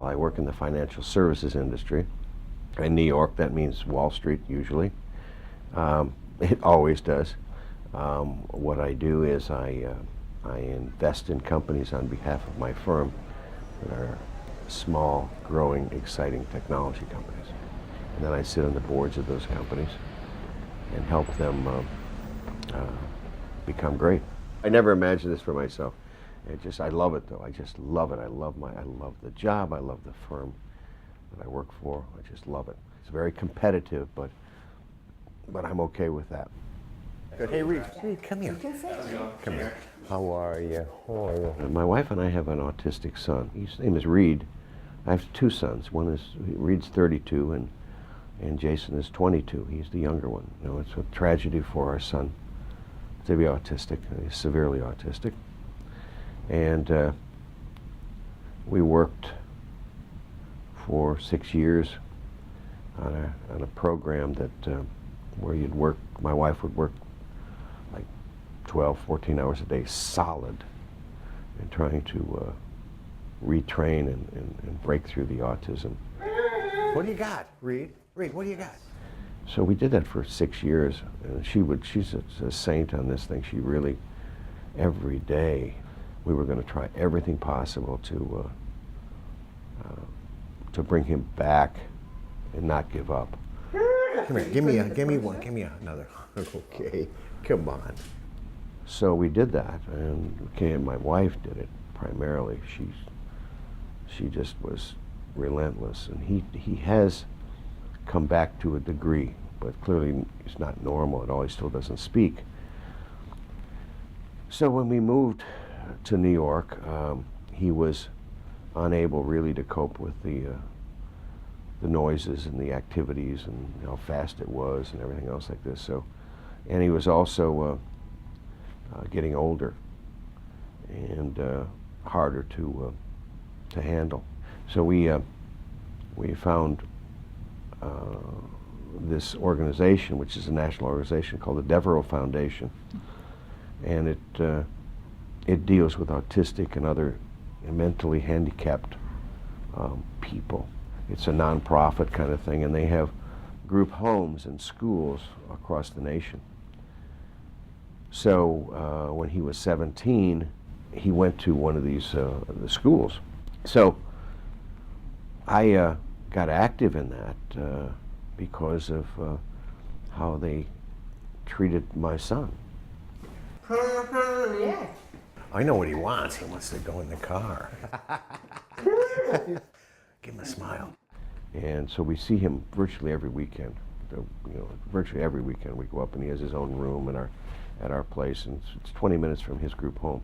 I work in the financial services industry. In New York, that means Wall Street usually. It always does. What I do is I invest in companies on behalf of my firm that are small, growing, exciting technology companies. And then I sit on the boards of those companies and help them become great. I never imagined this for myself. I love it though. I just love it. I love the job. I love the firm that I work for. I just love it. It's very competitive, but I'm okay with that. Good. Hey, Reed, come here. Come here. How are you? My wife and I have an autistic son. His name is Reed. I have two sons. Reed's 32 and Jason is 22. He's the younger one. You know, it's a tragedy for our son to be autistic. He's severely autistic. And we worked for 6 years on a program that where my wife would work like 12, 14 hours a day solid in trying to retrain and break through the autism. What do you got, Reed? Reed, what do you got? So we did that for 6 years, and she's a saint on this thing. She really, every day, we were going to try everything possible to bring him back and not give up. Come here, give me one, give me another. Okay, come on. So we did that, and my wife did it primarily. She just was relentless, and he has come back to a degree, but clearly he's not normal at all. He still doesn't speak. So when we moved to New York, he was unable really to cope with the noises and the activities and how fast it was and everything else like this. So, and he was also getting older and harder to handle. So we found this organization, which is a national organization called the Devereaux Foundation, and it deals with autistic and other mentally handicapped people. It's a nonprofit kind of thing, and they have group homes and schools across the nation. So when he was 17, he went to one of these the schools. So I got active in that because of how they treated my son. Yeah. I know what he wants. He wants to go in the car. Give him a smile. And so we see him virtually every weekend. Virtually every weekend we go up, and he has his own room at our place, and it's 20 minutes from his group home.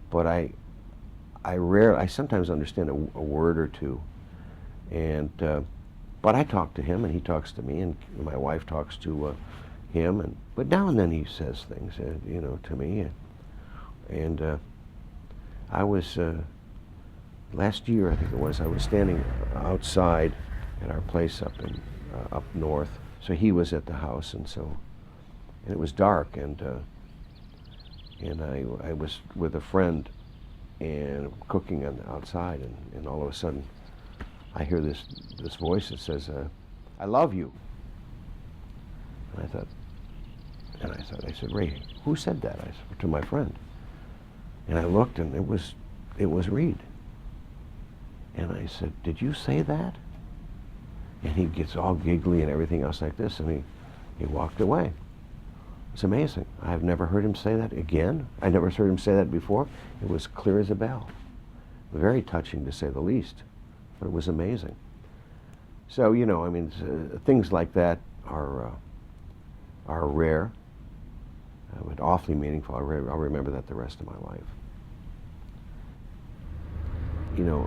But I sometimes understand a word or two, and but I talk to him, and he talks to me, and my wife talks to him, but now and then he says things, to me, and I was last year, I think it was, I was standing outside at our place up north. So he was at the house, and it was dark, and I was with a friend and cooking outside, and all of a sudden I hear this voice that says, "I love you." And I said, "Ray, who said that?" I said, "To my friend." And I looked, and it was Reed. And I said, "Did you say that?" And he gets all giggly and everything else like this, and he walked away. It's amazing. I've never heard him say that again. I never heard him say that before. It was clear as a bell. Very touching, to say the least, but it was amazing. So, things like that are rare, but awfully meaningful. I'll remember that the rest of my life.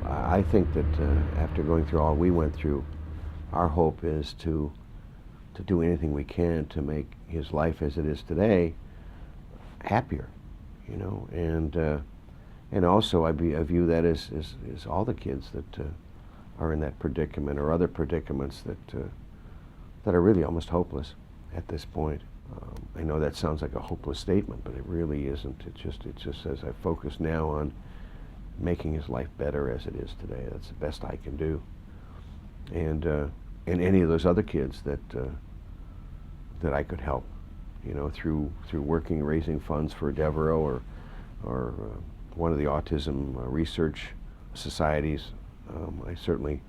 I think that after going through all we went through, our hope is to do anything we can to make his life as it is today happier, and also I view that as all the kids that are in that predicament or other predicaments that are really almost hopeless at this point. I know that sounds like a hopeless statement, but it really isn't. It just says I focus now on making his life better as it is today. That's the best I can do. And any of those other kids that I could help, you know, through working, raising funds for Devereaux or one of the autism research societies. I certainly,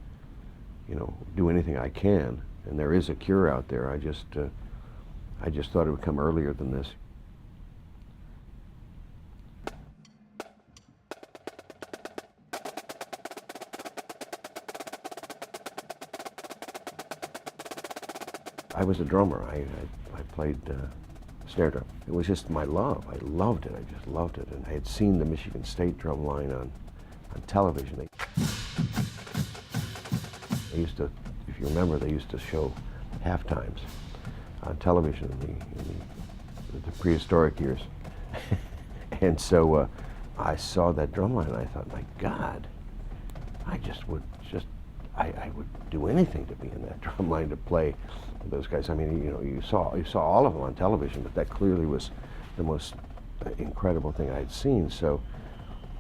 you know, do anything I can. And there is a cure out there. I just thought it would come earlier than this. I was a drummer. I played snare drum. It was just my love. I loved it. I just loved it. And I had seen the Michigan State drum line on television. They used to, if you remember, they used to show half times on television in the prehistoric years. And so I saw that drum line and I thought, my God, I would do anything to be in that drum line, to play with those guys. I mean, you know, you saw all of them on television, but that clearly was the most incredible thing I had seen. So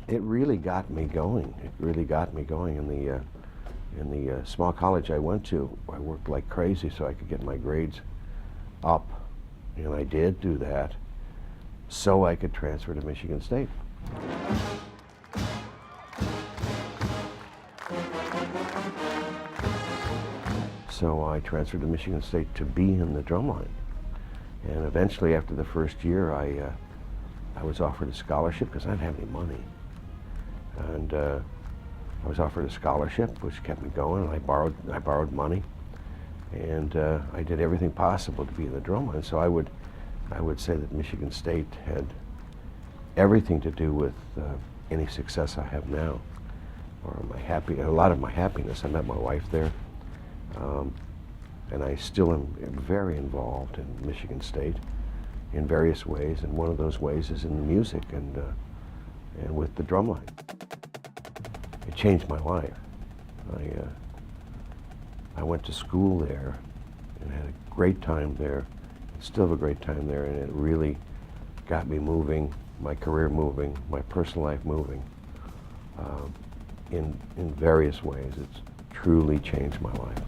it really got me going. It really got me going. In the small college I went to, I worked like crazy so I could get my grades up, and I did do that so I could transfer to Michigan State. So I transferred to Michigan State to be in the drumline. And eventually, after the first year, I was offered a scholarship because I didn't have any money. And I was offered a scholarship, which kept me going. I borrowed money, and I did everything possible to be in the drumline. So I would say that Michigan State had everything to do with any success I have now, or a lot of my happiness. I met my wife there. And I still am very involved in Michigan State in various ways, and one of those ways is in the music and with the drumline. It changed my life. I went to school there and had a great time there, still have a great time there, and it really got me moving, my career moving, my personal life moving in various ways. It's truly changed my life.